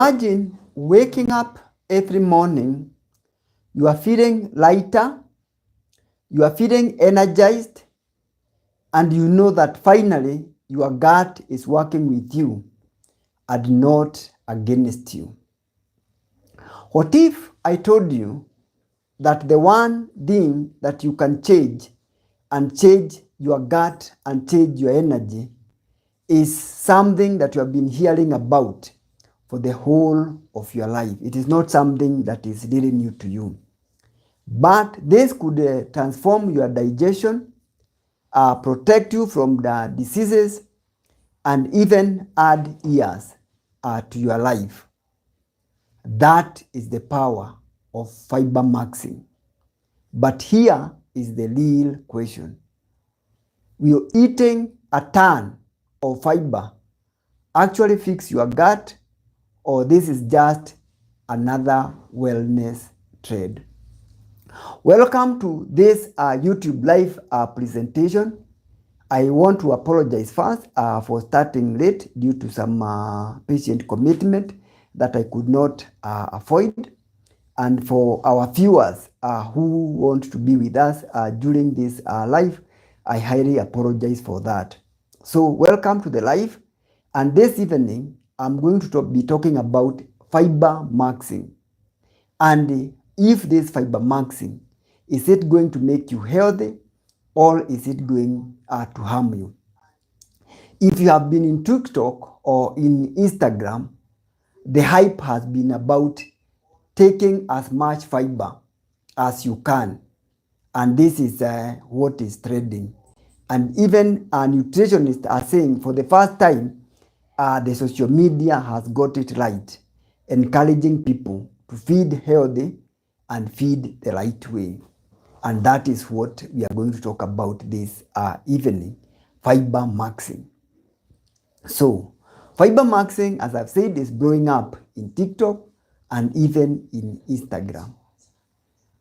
Imagine waking up every morning, you are feeling lighter, you are feeling energized, and you know that finally your gut is working with you and not against you. What if I told you that the one thing that you can change and change your gut and change your energy is something that you have been hearing about for the whole of your life? It is not something that is really new to you. But this could transform your digestion, protect you from the diseases, and even add years to your life. That is the power of fiber maxing. But here is the real question. Will eating a ton of fiber actually fix your gut, or this is just another wellness trend? Welcome to this YouTube live presentation. I want to apologize first for starting late due to some patient commitment that I could not avoid. And for our viewers who want to be with us during this live, I highly apologize for that. So welcome to the live. And this evening, I'm going to be talking about fiber maxing. And if this fiber maxing, is it going to make you healthy, or is it going to harm you? If you have been in TikTok or in Instagram, the hype has been about taking as much fiber as you can. And this is what is trending. And even nutritionists are saying for the first time, the social media has got it right, encouraging people to feed healthy and feed the right way. And that is what we are going to talk about this evening, fiber maxing. So, fiber maxing, as I've said, is blowing up in TikTok and even in Instagram.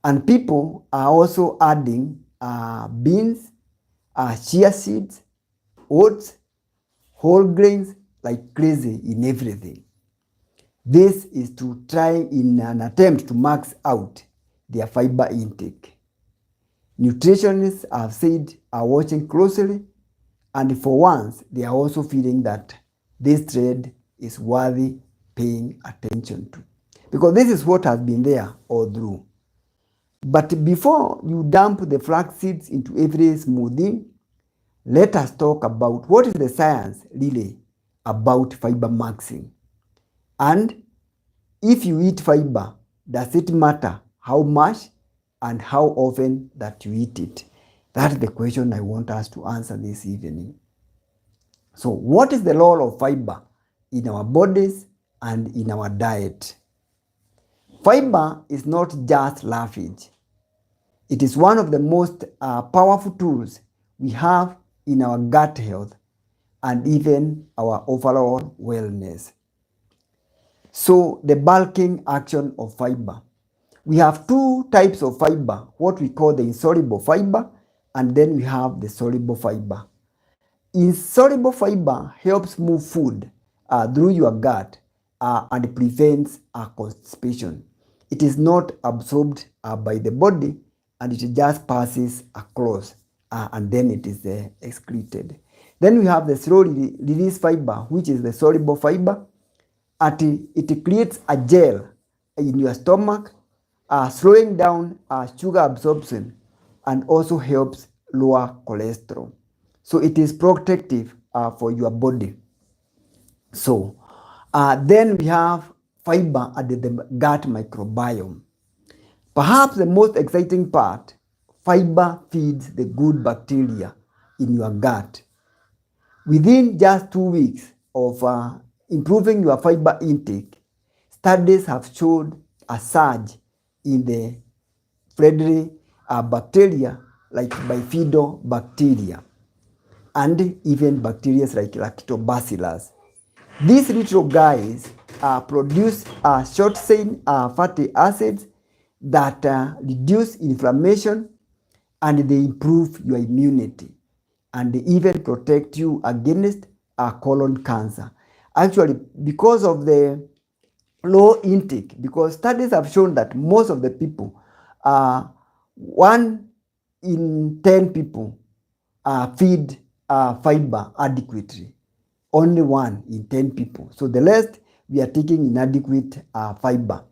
And people are also adding beans, chia seeds, oats, whole grains like crazy in everything. This is to try in an attempt to max out their fiber intake. Nutritionists have said are watching closely, and for once they are also feeling that this trend is worthy paying attention to, because this is what has been there all through. But before you dump the flax seeds into every smoothie, let us talk about what is the science really about fiber maxing. And if you eat fiber, does it matter how much and how often that you eat it? That's the question I want us to answer this evening. So what is the role of fiber in our bodies and in our diet? Fiber is not just roughage. It is one of the most powerful tools we have in our gut health and even our overall wellness. So the bulking action of fiber. We have two types of fiber, what we call the insoluble fiber, and then we have the soluble fiber. Insoluble fiber helps move food through your gut and prevents constipation. It is not absorbed by the body, and it just passes across and then it is excreted. Then we have the slow release fiber, which is the soluble fiber. It creates a gel in your stomach, slowing down sugar absorption, and also helps lower cholesterol. So it is protective for your body. So then we have fiber at the gut microbiome. Perhaps the most exciting part, fiber feeds the good bacteria in your gut. Within just 2 weeks of improving your fiber intake, studies have shown a surge in the friendly bacteria like bifidobacteria and even bacteria like lactobacillus. These little guys produce short-chain fatty acids that reduce inflammation, and they improve your immunity, and they even protect you against colon cancer. Actually, because of the low intake, because studies have shown that most of the people, 1 in 10 people feed fiber adequately. Only 1 in 10 people. So the rest, we are taking inadequate fiber.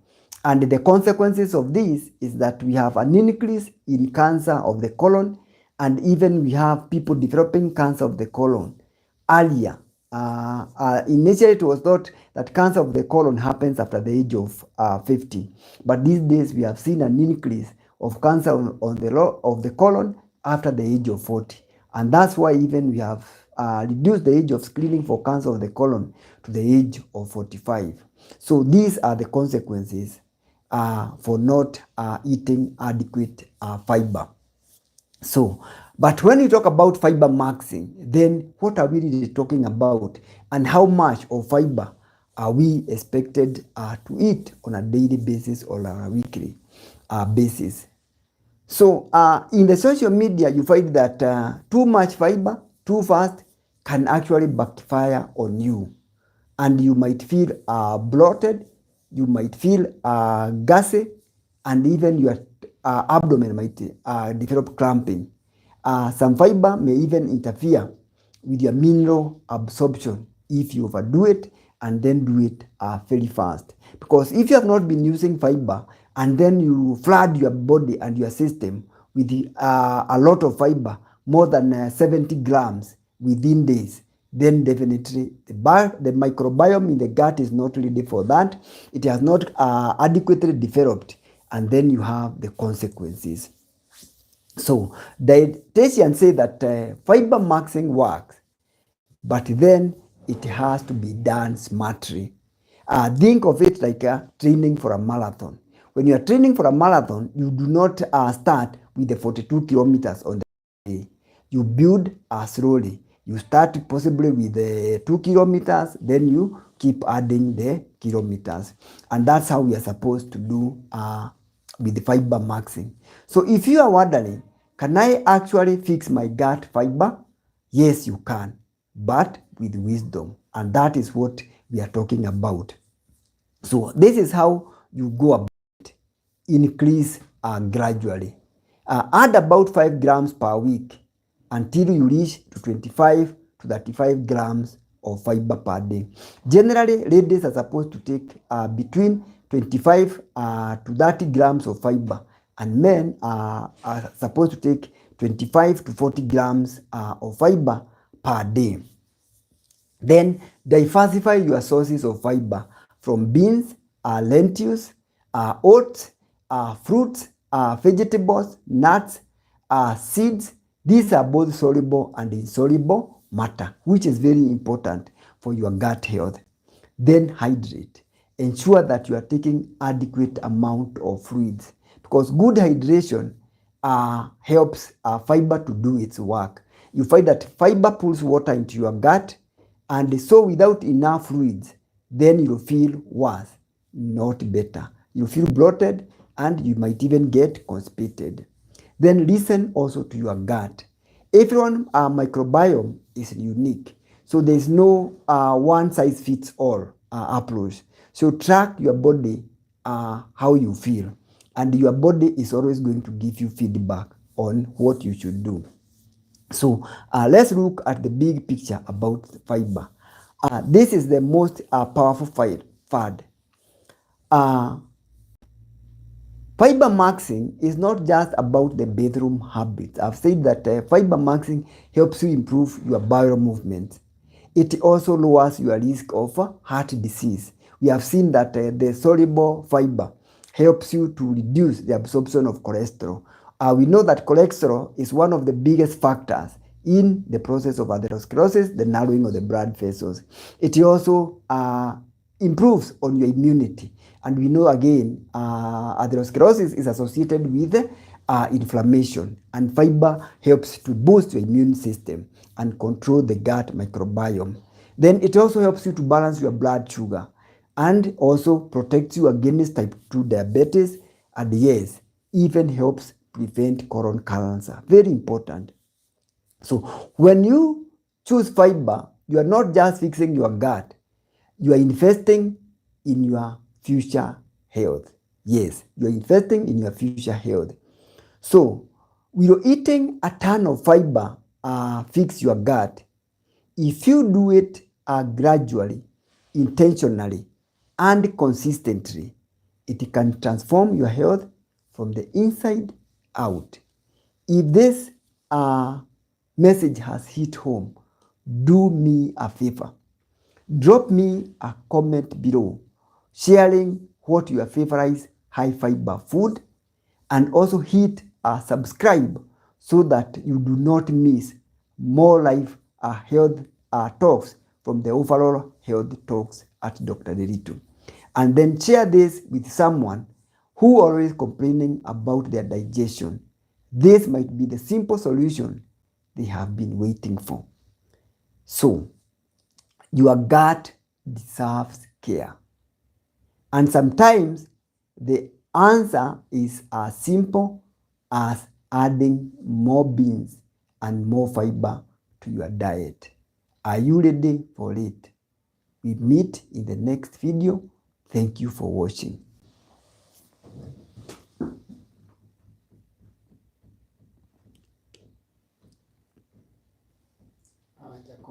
And the consequences of this is that we have an increase in cancer of the colon, and even we have people developing cancer of the colon earlier. Initially, it was thought that cancer of the colon happens after the age of 50. But these days, we have seen an increase of cancer of the colon after the age of 40. And that's why even we have reduced the age of screening for cancer of the colon to the age of 45. So these are the consequences for not eating adequate fiber. So, but when we talk about fiber maxing, then what are we really talking about, and how much of fiber are we expected to eat on a daily basis or on a weekly basis? So, in the social media, you find that too much fiber too fast can actually backfire on you, and you might feel bloated, you might feel gassy, and even your abdomen might develop cramping. Some fiber may even interfere with your mineral absorption if you overdo it and then do it very fast. Because if you have not been using fiber and then you flood your body and your system with a lot of fiber, more than 70 grams within days, then definitely the microbiome in the gut is not ready for that. It has not adequately developed, and then you have the consequences. So dietitians say that fiber maxing works, but then it has to be done smartly. Think of it like training for a marathon. When you are training for a marathon, you do not start with the 42 kilometers on the day. You build slowly. You start possibly with the 2 kilometers, then you keep adding the kilometers. And that's how we are supposed to do with the fiber maxing. So if you are wondering, can I actually fix my gut fiber? Yes, you can, but with wisdom. And that is what we are talking about. So this is how you go about it. Increase gradually. Add about 5 grams per week until you reach to 25 to 35 grams of fiber per day. Generally, ladies are supposed to take between 25 to 30 grams of fiber, and men are supposed to take 25 to 40 grams of fiber per day. Then diversify your sources of fiber from beans, lentils, oats, fruits, vegetables, nuts, seeds. These are both soluble and insoluble matter, which is very important for your gut health. Then hydrate. Ensure that you are taking adequate amount of fluids, because good hydration helps fiber to do its work. You find that fiber pulls water into your gut, and so without enough fluids, then you'll feel worse, not better. You feel bloated, and you might even get constipated. Then listen also to your gut. Everyone's microbiome is unique, so there's no one size fits all approach. So track your body how you feel, and your body is always going to give you feedback on what you should do. So let's look at the big picture about fiber. This is the most powerful fad. Fiber maxing is not just about the bedroom habits. I've said that fiber maxing helps you improve your bowel movement. It also lowers your risk of heart disease. We have seen that the soluble fiber helps you to reduce the absorption of cholesterol. We know that cholesterol is one of the biggest factors in the process of atherosclerosis, the narrowing of the blood vessels. It also improves on your immunity. And we know again, atherosclerosis is associated with inflammation, and fiber helps to boost your immune system and control the gut microbiome. Then it also helps you to balance your blood sugar, and also protects you against type 2 diabetes, and yes, even helps prevent colon cancer. Very important. So when you choose fiber, you are not just fixing your gut, you are investing in your future health. Yes, you're investing in your future health. So, will eating a ton of fiber fix your gut? If you do it gradually, intentionally, and consistently, it can transform your health from the inside out. If this message has hit home, do me a favor. Drop me a comment below sharing what your favorite high fiber food, and also hit subscribe so that you do not miss more life health talks from the overall health talks at Dr. Derito. And then share this with someone who always complaining about their digestion. This might be the simple solution they have been waiting for. So, your gut deserves care. And sometimes the answer is as simple as adding more beans and more fiber to your diet. Are you ready for it? We meet in the next video. Thank you for watching.